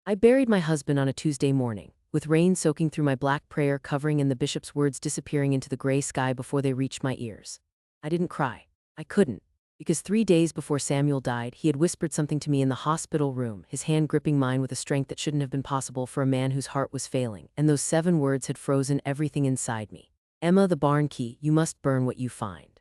I buried my husband on a Tuesday morning, with rain soaking through my black prayer covering and the bishop's words disappearing into the gray sky before they reached my ears. I didn't cry. I couldn't. Because 3 days before Samuel died, he had whispered something to me in the hospital room, his hand gripping mine with a strength that shouldn't have been possible for a man whose heart was failing, and those 7 words had frozen everything inside me. Emma, the barn key, you must burn what you find.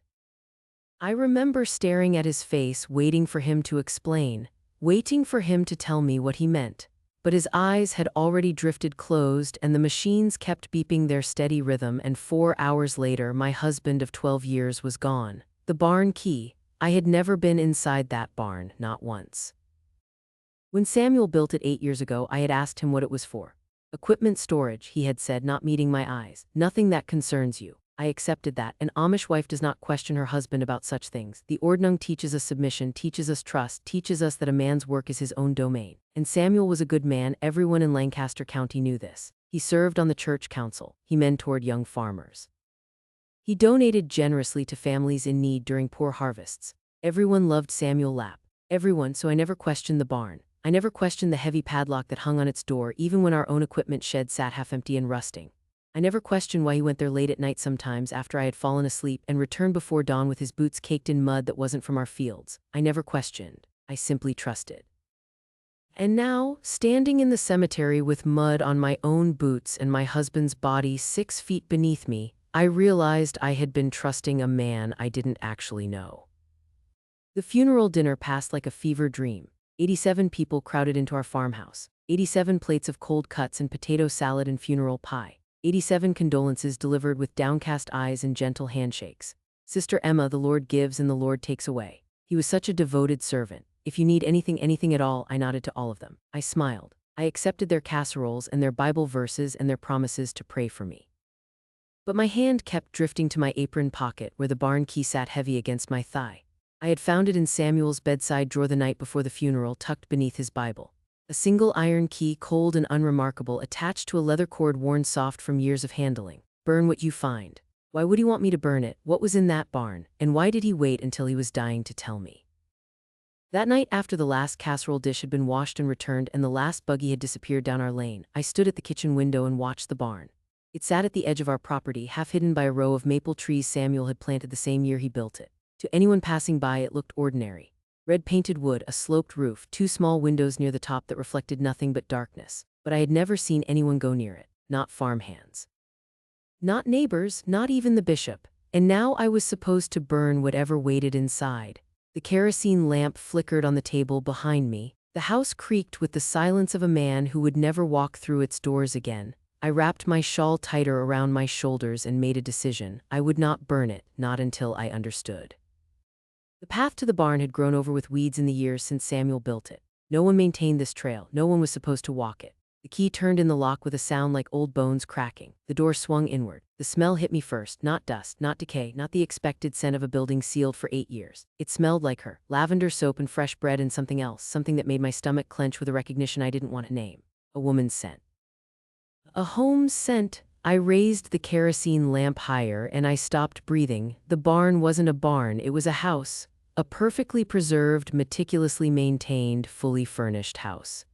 I remember staring at his face, waiting for him to explain, waiting for him to tell me what he meant. But his eyes had already drifted closed, and the machines kept beeping their steady rhythm, and 4 hours later my husband of 12 years was gone. The barn key. I had never been inside that barn, not once. When Samuel built it 8 years ago, I had asked him what it was for. Equipment storage, he had said, not meeting my eyes. Nothing that concerns you. I accepted that. An Amish wife does not question her husband about such things. The Ordnung teaches us submission, teaches us trust, teaches us that a man's work is his own domain. And Samuel was a good man. Everyone in Lancaster County knew this. He served on the church council. He mentored young farmers. He donated generously to families in need during poor harvests. Everyone loved Samuel Lapp. Everyone, so I never questioned the barn. I never questioned the heavy padlock that hung on its door, even when our own equipment shed sat half empty and rusting. I never questioned why he went there late at night sometimes after I had fallen asleep and returned before dawn with his boots caked in mud that wasn't from our fields. I never questioned. I simply trusted. And now, standing in the cemetery with mud on my own boots and my husband's body 6 feet beneath me, I realized I had been trusting a man I didn't actually know. The funeral dinner passed like a fever dream. 87 people crowded into our farmhouse. 87 plates of cold cuts and potato salad and funeral pie. 87 condolences delivered with downcast eyes and gentle handshakes. Sister Emma, the Lord gives and the Lord takes away. He was such a devoted servant. If you need anything at all, I nodded to all of them. I smiled. I accepted their casseroles and their Bible verses and their promises to pray for me. But my hand kept drifting to my apron pocket where the barn key sat heavy against my thigh. I had found it in Samuel's bedside drawer the night before the funeral, tucked beneath his Bible. A single iron key, cold and unremarkable, attached to a leather cord worn soft from years of handling. Burn what you find. Why would he want me to burn it? What was in that barn? And why did he wait until he was dying to tell me? That night, after the last casserole dish had been washed and returned and the last buggy had disappeared down our lane, I stood at the kitchen window and watched the barn. It sat at the edge of our property, half hidden by a row of maple trees Samuel had planted the same year he built it. To anyone passing by, it looked ordinary. Red-painted wood, a sloped roof, 2 small windows near the top that reflected nothing but darkness. But I had never seen anyone go near it, not farmhands. Not neighbors, not even the bishop. And now I was supposed to burn whatever waited inside. The kerosene lamp flickered on the table behind me. The house creaked with the silence of a man who would never walk through its doors again. I wrapped my shawl tighter around my shoulders and made a decision. I would not burn it, not until I understood. The path to the barn had grown over with weeds in the years since Samuel built it. No one maintained this trail. No one was supposed to walk it. The key turned in the lock with a sound like old bones cracking. The door swung inward. The smell hit me first, not dust, not decay, not the expected scent of a building sealed for 8 years. It smelled like her. Lavender soap and fresh bread and something else, something that made my stomach clench with a recognition I didn't want to name. A woman's scent. A home scent. I raised the kerosene lamp higher and I stopped breathing. The barn wasn't a barn, it was a house. A perfectly preserved, meticulously maintained, fully furnished house.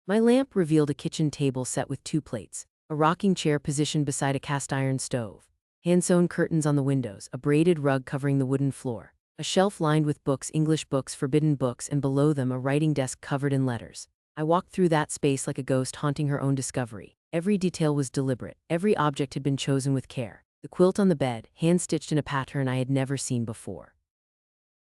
My lamp revealed a kitchen table set with 2 plates, a rocking chair positioned beside a cast-iron stove, hand-sewn curtains on the windows, a braided rug covering the wooden floor, a shelf lined with books, English books, forbidden books, and below them a writing desk covered in letters. I walked through that space like a ghost haunting her own discovery. Every detail was deliberate. Every object had been chosen with care. The quilt on the bed, hand-stitched in a pattern I had never seen before.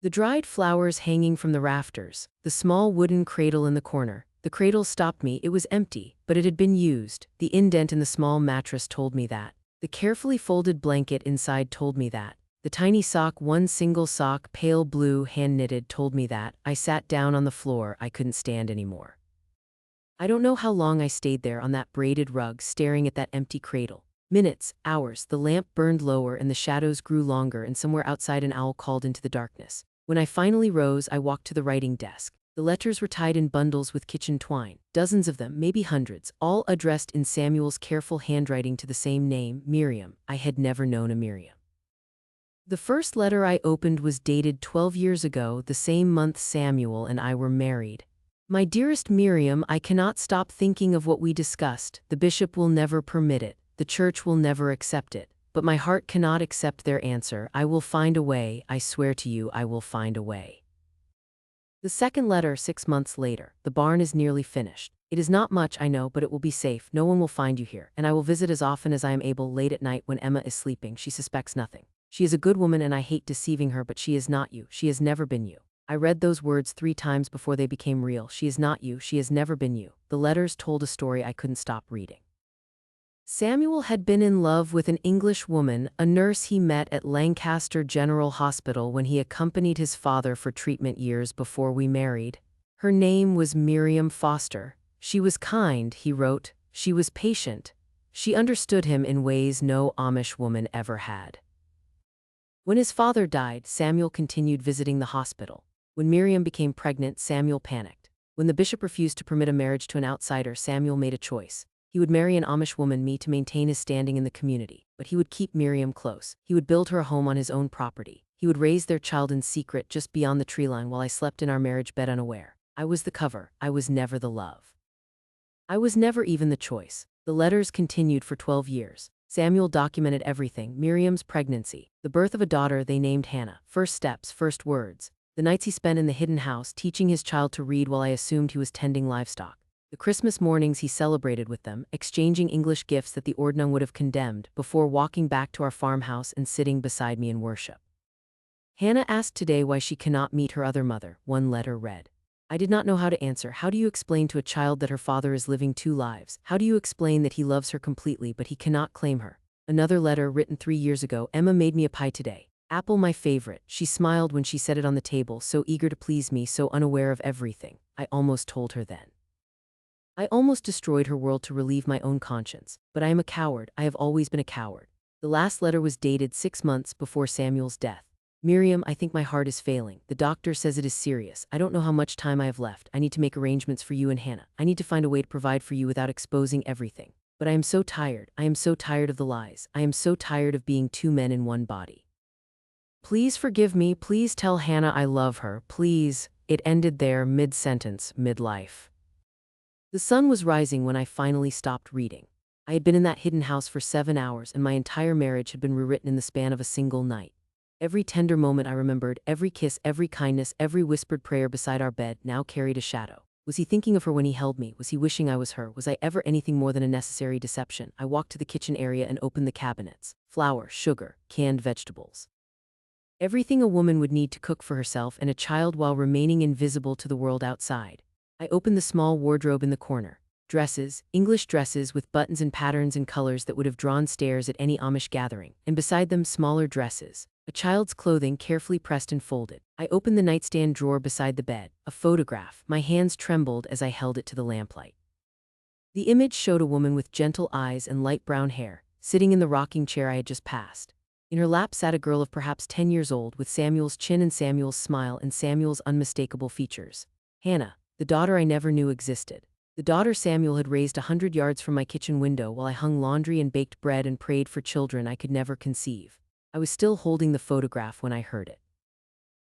The dried flowers hanging from the rafters, the small wooden cradle in the corner. The cradle stopped me. It was empty, but it had been used. The indent in the small mattress told me that. The carefully folded blanket inside told me that. The tiny sock, one single sock, pale blue, hand-knitted, told me that. I sat down on the floor. I couldn't stand anymore. I don't know how long I stayed there on that braided rug, staring at that empty cradle. Minutes, hours. The lamp burned lower and the shadows grew longer, and somewhere outside an owl called into the darkness. When I finally rose, I walked to the writing desk. The letters were tied in bundles with kitchen twine, dozens of them, maybe hundreds, all addressed in Samuel's careful handwriting to the same name, Miriam. I had never known a Miriam. The first letter I opened was dated 12 years ago, the same month Samuel and I were married. My dearest Miriam, I cannot stop thinking of what we discussed. The bishop will never permit it. The church will never accept it. But my heart cannot accept their answer. I will find a way. I swear to you, I will find a way. The second letter, 6 months later. The barn is nearly finished. It is not much, I know, but it will be safe. No one will find you here, and I will visit as often as I am able late at night when Emma is sleeping. She suspects nothing. She is a good woman and I hate deceiving her, but she is not you. She has never been you. I read those words 3 times before they became real. She is not you. She has never been you. The letters told a story I couldn't stop reading. Samuel had been in love with an English woman, a nurse he met at Lancaster General Hospital when he accompanied his father for treatment years before we married. Her name was Miriam Foster. She was kind, he wrote. She was patient. She understood him in ways no Amish woman ever had. When his father died, Samuel continued visiting the hospital. When Miriam became pregnant, Samuel panicked. When the bishop refused to permit a marriage to an outsider, Samuel made a choice. He would marry an Amish woman, me, to maintain his standing in the community, but he would keep Miriam close. He would build her a home on his own property. He would raise their child in secret just beyond the tree line while I slept in our marriage bed unaware. I was the cover. I was never the love. I was never even the choice. The letters continued for 12 years. Samuel documented everything: Miriam's pregnancy, the birth of a daughter they named Hannah, first steps, first words, the nights he spent in the hidden house teaching his child to read while I assumed he was tending livestock, the Christmas mornings he celebrated with them, exchanging English gifts that the Ordnung would have condemned, before walking back to our farmhouse and sitting beside me in worship. Hannah asked today why she cannot meet her other mother, one letter read. I did not know how to answer. How do you explain to a child that her father is living 2 lives? How do you explain that he loves her completely but he cannot claim her? Another letter written 3 years ago. Emma made me a pie today. Apple, my favorite. She smiled when she set it on the table, so eager to please me, so unaware of everything. I almost told her then. I almost destroyed her world to relieve my own conscience, but I am a coward. I have always been a coward. The last letter was dated 6 months before Samuel's death. Miriam, I think my heart is failing. The doctor says it is serious. I don't know how much time I have left. I need to make arrangements for you and Hannah. I need to find a way to provide for you without exposing everything. But I am so tired. I am so tired of the lies. I am so tired of being 2 men in one body. Please forgive me. Please tell Hannah I love her. Please. It ended there, mid-sentence, mid-life. The sun was rising when I finally stopped reading. I had been in that hidden house for 7 hours, and my entire marriage had been rewritten in the span of a single night. Every tender moment I remembered, every kiss, every kindness, every whispered prayer beside our bed now carried a shadow. Was he thinking of her when he held me? Was he wishing I was her? Was I ever anything more than a necessary deception? I walked to the kitchen area and opened the cabinets. Flour, sugar, canned vegetables. Everything a woman would need to cook for herself and a child while remaining invisible to the world outside. I opened the small wardrobe in the corner. Dresses, English dresses with buttons and patterns and colors that would have drawn stares at any Amish gathering, and beside them smaller dresses, a child's clothing carefully pressed and folded. I opened the nightstand drawer beside the bed, a photograph. My hands trembled as I held it to the lamplight. The image showed a woman with gentle eyes and light brown hair, sitting in the rocking chair I had just passed. In her lap sat a girl of perhaps 10 years old, with Samuel's chin and Samuel's smile and Samuel's unmistakable features. Hannah, the daughter I never knew existed. The daughter Samuel had raised 100 yards from my kitchen window while I hung laundry and baked bread and prayed for children I could never conceive. I was still holding the photograph when I heard it.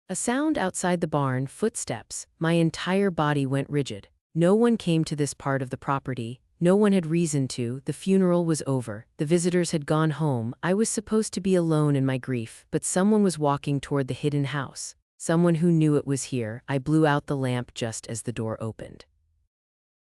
A sound outside the barn, footsteps. My entire body went rigid. No one came to this part of the property. No one had reason to. The funeral was over. The visitors had gone home. I was supposed to be alone in my grief, but someone was walking toward the hidden house. Someone who knew it was here. I blew out the lamp just as the door opened.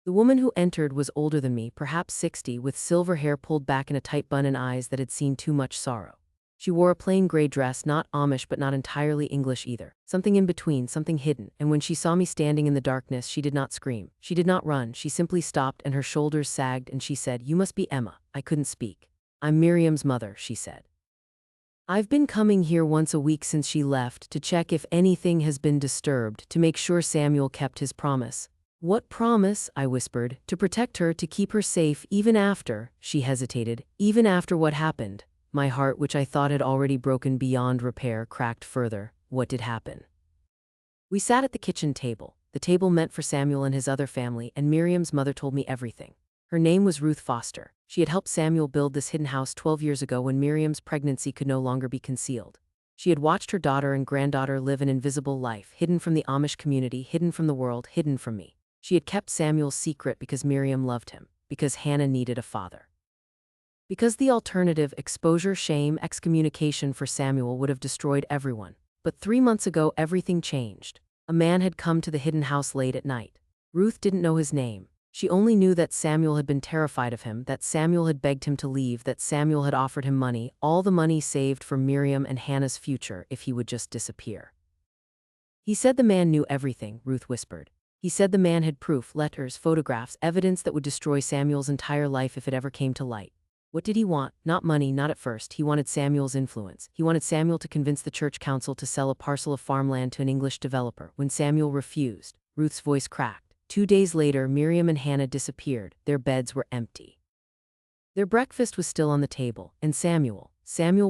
The woman who entered was older than me, perhaps 60, with silver hair pulled back in a tight bun and eyes that had seen too much sorrow. She wore a plain gray dress, not Amish but not entirely English either. Something in between, something hidden, and when she saw me standing in the darkness, she did not scream. She did not run. She simply stopped and her shoulders sagged and she said, "You must be Emma." I couldn't speak. "I'm Miriam's mother," she said. "I've been coming here once a week since she left to check if anything has been disturbed, to make sure Samuel kept his promise." "What promise?" I whispered. "To protect her, to keep her safe, even after," she hesitated, "even after what happened." My heart, which I thought had already broken beyond repair, cracked further. What did happen? We sat at the kitchen table, the table meant for Samuel and his other family, and Miriam's mother told me everything. Her name was Ruth Foster. She had helped Samuel build this hidden house 12 years ago when Miriam's pregnancy could no longer be concealed. She had watched her daughter and granddaughter live an invisible life, hidden from the Amish community, hidden from the world, hidden from me. She had kept Samuel's secret because Miriam loved him, because Hannah needed a father. Because the alternative, exposure, shame, excommunication for Samuel, would have destroyed everyone. But 3 months ago, everything changed. A man had come to the hidden house late at night. Ruth didn't know his name. She only knew that Samuel had been terrified of him, that Samuel had begged him to leave, that Samuel had offered him money, all the money saved for Miriam and Hannah's future, if he would just disappear. He said the man knew everything, Ruth whispered. He said the man had proof, letters, photographs, evidence that would destroy Samuel's entire life if it ever came to light. What did he want? Not money, not at first. He wanted Samuel's influence. He wanted Samuel to convince the church council to sell a parcel of farmland to an English developer. When Samuel refused, Ruth's voice cracked. 2 days later, Miriam and Hannah disappeared. Their beds were empty. Their breakfast was still on the table, and Samuel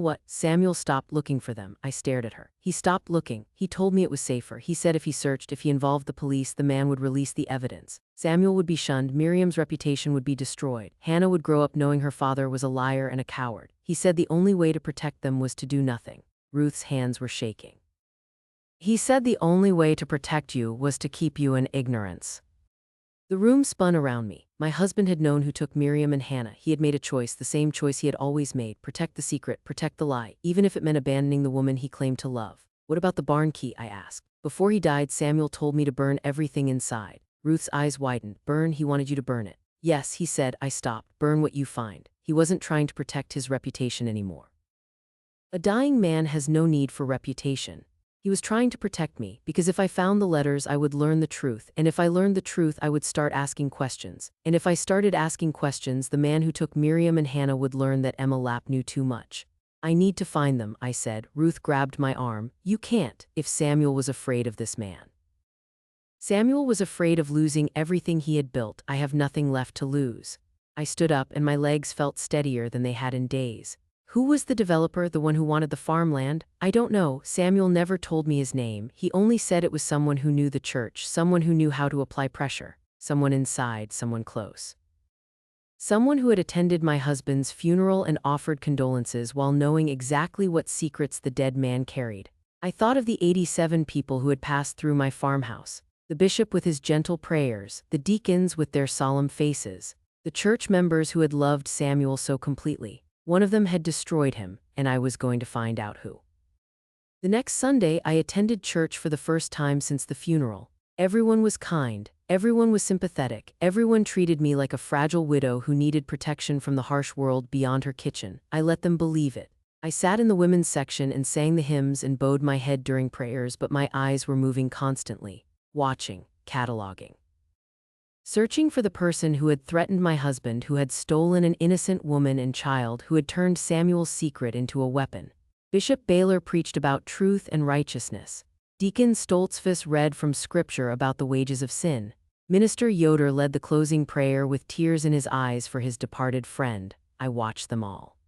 what? Samuel stopped looking for them. I stared at her. He stopped looking. He told me it was safer. He said if he searched, if he involved the police, the man would release the evidence. Samuel would be shunned. Miriam's reputation would be destroyed. Hannah would grow up knowing her father was a liar and a coward. He said the only way to protect them was to do nothing. Ruth's hands were shaking. He said the only way to protect you was to keep you in ignorance. The room spun around me. My husband had known who took Miriam and Hannah. He had made a choice, the same choice he had always made: protect the secret, protect the lie, even if it meant abandoning the woman he claimed to love. What about the barn key? I asked. Before he died, Samuel told me to burn everything inside. Ruth's eyes widened. Burn? He wanted you to burn it. Yes, he said. I stopped. Burn what you find. He wasn't trying to protect his reputation anymore. A dying man has no need for reputation. He was trying to protect me, because if I found the letters, I would learn the truth, and if I learned the truth, I would start asking questions. And if I started asking questions, the man who took Miriam and Hannah would learn that Emma Lapp knew too much. I need to find them, I said. Ruth grabbed my arm. You can't. If Samuel was afraid of this man. Samuel was afraid of losing everything he had built. I have nothing left to lose. I stood up, and my legs felt steadier than they had in days. Who was the developer, the one who wanted the farmland? I don't know. Samuel never told me his name. He only said it was someone who knew the church, someone who knew how to apply pressure, someone inside, someone close. Someone who had attended my husband's funeral and offered condolences while knowing exactly what secrets the dead man carried. I thought of the 87 people who had passed through my farmhouse, the bishop with his gentle prayers, the deacons with their solemn faces, the church members who had loved Samuel so completely. One of them had destroyed him, and I was going to find out who. The next Sunday, I attended church for the first time since the funeral. Everyone was kind, everyone was sympathetic, everyone treated me like a fragile widow who needed protection from the harsh world beyond her kitchen. I let them believe it. I sat in the women's section and sang the hymns and bowed my head during prayers, but my eyes were moving constantly, watching, cataloging. Searching for the person who had threatened my husband, who had stolen an innocent woman and child, who had turned Samuel's secret into a weapon. Bishop Baylor preached about truth and righteousness. Deacon Stoltzfus read from Scripture about the wages of sin. Minister Yoder led the closing prayer with tears in his eyes for his departed friend. I watched them all.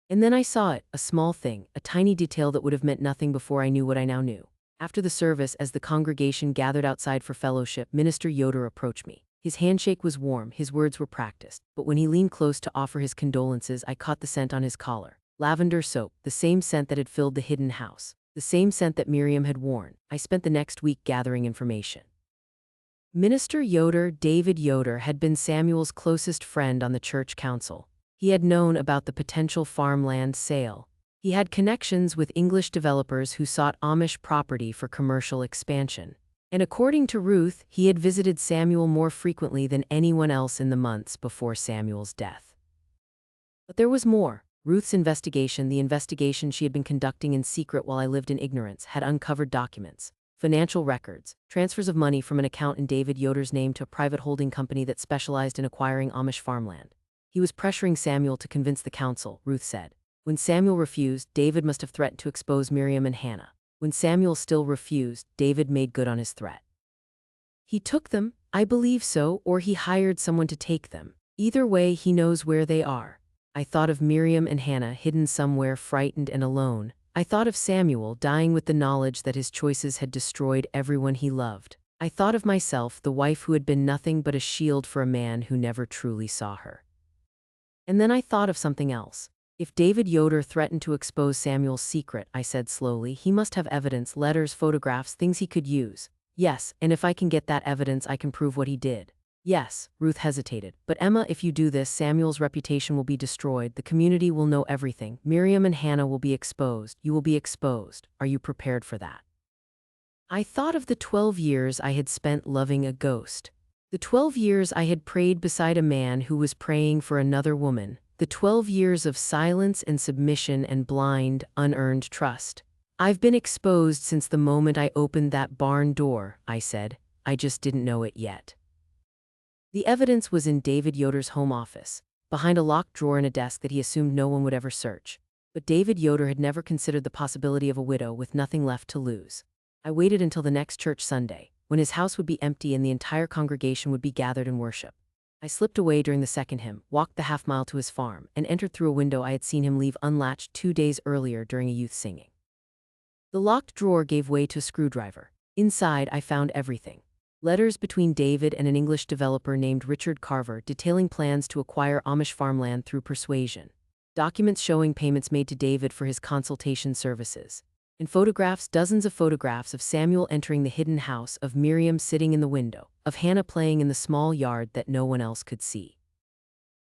And then I saw it, a small thing, a tiny detail that would have meant nothing before I knew what I now knew. After the service, as the congregation gathered outside for fellowship, Minister Yoder approached me. His handshake was warm, his words were practiced, but when he leaned close to offer his condolences, I caught the scent on his collar. Lavender soap, the same scent that had filled the hidden house, the same scent that Miriam had worn. I spent the next week gathering information. Minister Yoder, David Yoder, had been Samuel's closest friend on the church council. He had known about the potential farmland sale. He had connections with English developers who sought Amish property for commercial expansion. And according to Ruth, he had visited Samuel more frequently than anyone else in the months before Samuel's death. But there was more. Ruth's investigation, the investigation she had been conducting in secret while I lived in ignorance, had uncovered documents, financial records, transfers of money from an account in David Yoder's name to a private holding company that specialized in acquiring Amish farmland. He was pressuring Samuel to convince the council, Ruth said. When Samuel refused, David must have threatened to expose Miriam and Hannah. When Samuel still refused, David made good on his threat. He took them, I believe so, or he hired someone to take them. Either way, he knows where they are. I thought of Miriam and Hannah hidden somewhere, frightened and alone. I thought of Samuel dying with the knowledge that his choices had destroyed everyone he loved. I thought of myself, the wife who had been nothing but a shield for a man who never truly saw her. And then I thought of something else. If David Yoder threatened to expose Samuel's secret, I said slowly, he must have evidence, letters, photographs, things he could use. Yes, and if I can get that evidence, I can prove what he did. Yes, Ruth hesitated. But Emma, if you do this, Samuel's reputation will be destroyed. The community will know everything. Miriam and Hannah will be exposed. You will be exposed. Are you prepared for that? I thought of the 12 years I had spent loving a ghost. The 12 years I had prayed beside a man who was praying for another woman. The 12 years of silence and submission and blind, unearned trust. I've been exposed since the moment I opened that barn door, I said. I just didn't know it yet. The evidence was in David Yoder's home office, behind a locked drawer in a desk that he assumed no one would ever search. But David Yoder had never considered the possibility of a widow with nothing left to lose. I waited until the next church Sunday, when his house would be empty and the entire congregation would be gathered in worship. I slipped away during the second hymn, walked the half-mile to his farm, and entered through a window I had seen him leave unlatched 2 days earlier during a youth singing. The locked drawer gave way to a screwdriver. Inside, I found everything. Letters between David and an English developer named Richard Carver detailing plans to acquire Amish farmland through persuasion. Documents showing payments made to David for his consultation services. And photographs, dozens of photographs of Samuel entering the hidden house, of Miriam sitting in the window, of Hannah playing in the small yard that no one else could see.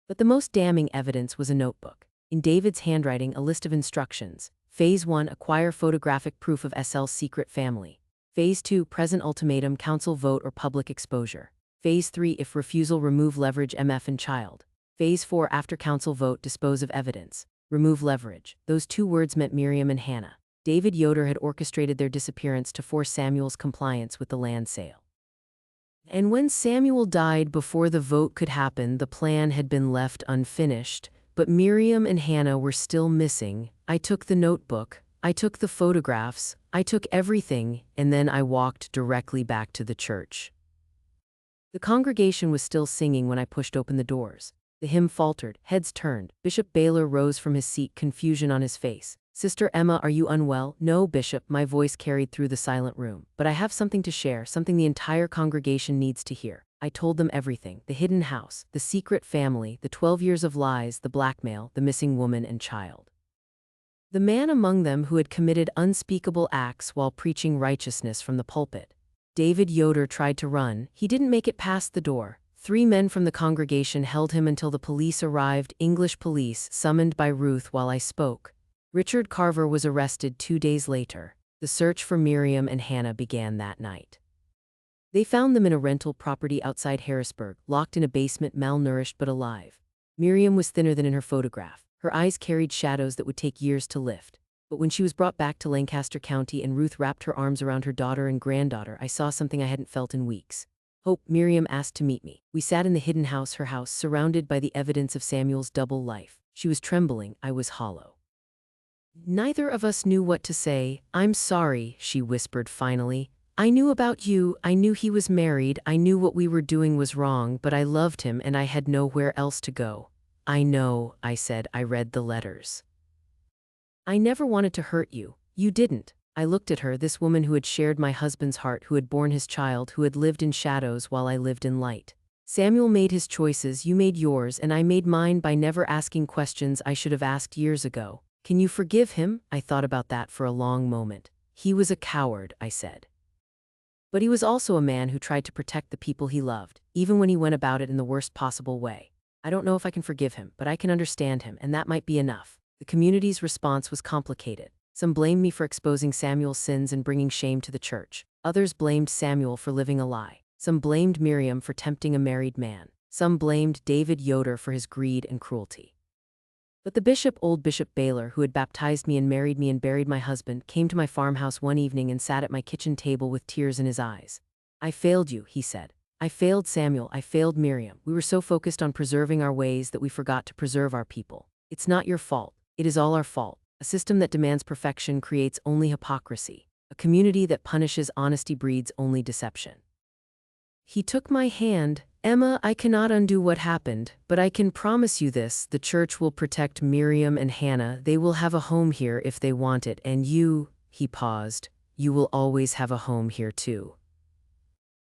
But the most damning evidence was a notebook. In David's handwriting, a list of instructions. Phase 1, acquire photographic proof of SL's secret family. Phase 2, present ultimatum, council vote or public exposure. Phase 3, if refusal, remove leverage, MF and child. Phase 4, after council vote, dispose of evidence. Remove leverage. Those 2 words meant Miriam and Hannah. David Yoder had orchestrated their disappearance to force Samuel's compliance with the land sale. And when Samuel died before the vote could happen, the plan had been left unfinished, but Miriam and Hannah were still missing. I took the notebook, I took the photographs, I took everything, and then I walked directly back to the church. The congregation was still singing when I pushed open the doors. The hymn faltered, heads turned. Bishop Baylor rose from his seat, confusion on his face. Sister Emma, are you unwell? No, Bishop, my voice carried through the silent room. But I have something to share, something the entire congregation needs to hear. I told them everything, the hidden house, the secret family, the 12 years of lies, the blackmail, the missing woman and child. The man among them who had committed unspeakable acts while preaching righteousness from the pulpit. David Yoder tried to run. He didn't make it past the door. 3 men from the congregation held him until the police arrived, English police, summoned by Ruth while I spoke. Richard Carver was arrested 2 days later. The search for Miriam and Hannah began that night. They found them in a rental property outside Harrisburg, locked in a basement, malnourished but alive. Miriam was thinner than in her photograph. Her eyes carried shadows that would take years to lift. But when she was brought back to Lancaster County and Ruth wrapped her arms around her daughter and granddaughter, I saw something I hadn't felt in weeks. Hope. Miriam asked to meet me. We sat in the hidden house, her house, surrounded by the evidence of Samuel's double life. She was trembling, I was hollow. Neither of us knew what to say. I'm sorry, she whispered finally. I knew about you, I knew he was married, I knew what we were doing was wrong, but I loved him and I had nowhere else to go. I know, I said, I read the letters. I never wanted to hurt you. You didn't. I looked at her, this woman who had shared my husband's heart, who had borne his child, who had lived in shadows while I lived in light. Samuel made his choices, you made yours, and I made mine by never asking questions I should have asked years ago. Can you forgive him? I thought about that for a long moment. He was a coward, I said. But he was also a man who tried to protect the people he loved, even when he went about it in the worst possible way. I don't know if I can forgive him, but I can understand him, and that might be enough. The community's response was complicated. Some blamed me for exposing Samuel's sins and bringing shame to the church. Others blamed Samuel for living a lie. Some blamed Miriam for tempting a married man. Some blamed David Yoder for his greed and cruelty. But the bishop, old Bishop Baylor, who had baptized me and married me and buried my husband, came to my farmhouse one evening and sat at my kitchen table with tears in his eyes. I failed you, he said. I failed Samuel, I failed Miriam. We were so focused on preserving our ways that we forgot to preserve our people. It's not your fault. It is all our fault. A system that demands perfection creates only hypocrisy. A community that punishes honesty breeds only deception. He took my hand. Emma, I cannot undo what happened, but I can promise you this, the church will protect Miriam and Hannah. They will have a home here if they want it, and you, he paused, you will always have a home here too.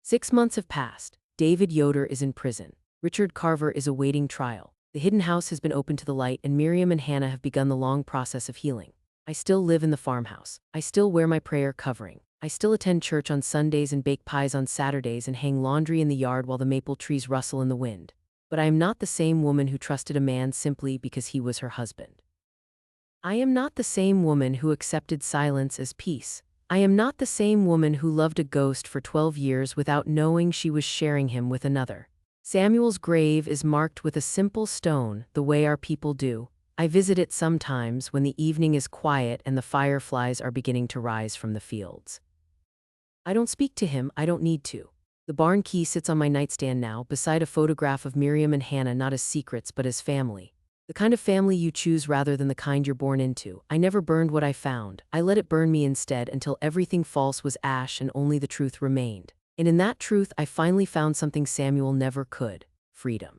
6 months have passed. David Yoder is in prison. Richard Carver is awaiting trial. The hidden house has been opened to the light, and Miriam and Hannah have begun the long process of healing. I still live in the farmhouse. I still wear my prayer covering. I still attend church on Sundays and bake pies on Saturdays and hang laundry in the yard while the maple trees rustle in the wind. But I am not the same woman who trusted a man simply because he was her husband. I am not the same woman who accepted silence as peace. I am not the same woman who loved a ghost for 12 years without knowing she was sharing him with another. Samuel's grave is marked with a simple stone, the way our people do. I visit it sometimes when the evening is quiet and the fireflies are beginning to rise from the fields. I don't speak to him, I don't need to. The barn key sits on my nightstand now, beside a photograph of Miriam and Hannah, not as secrets but as family. The kind of family you choose rather than the kind you're born into. I never burned what I found. I let it burn me instead until everything false was ash and only the truth remained. And in that truth I finally found something Samuel never could: freedom.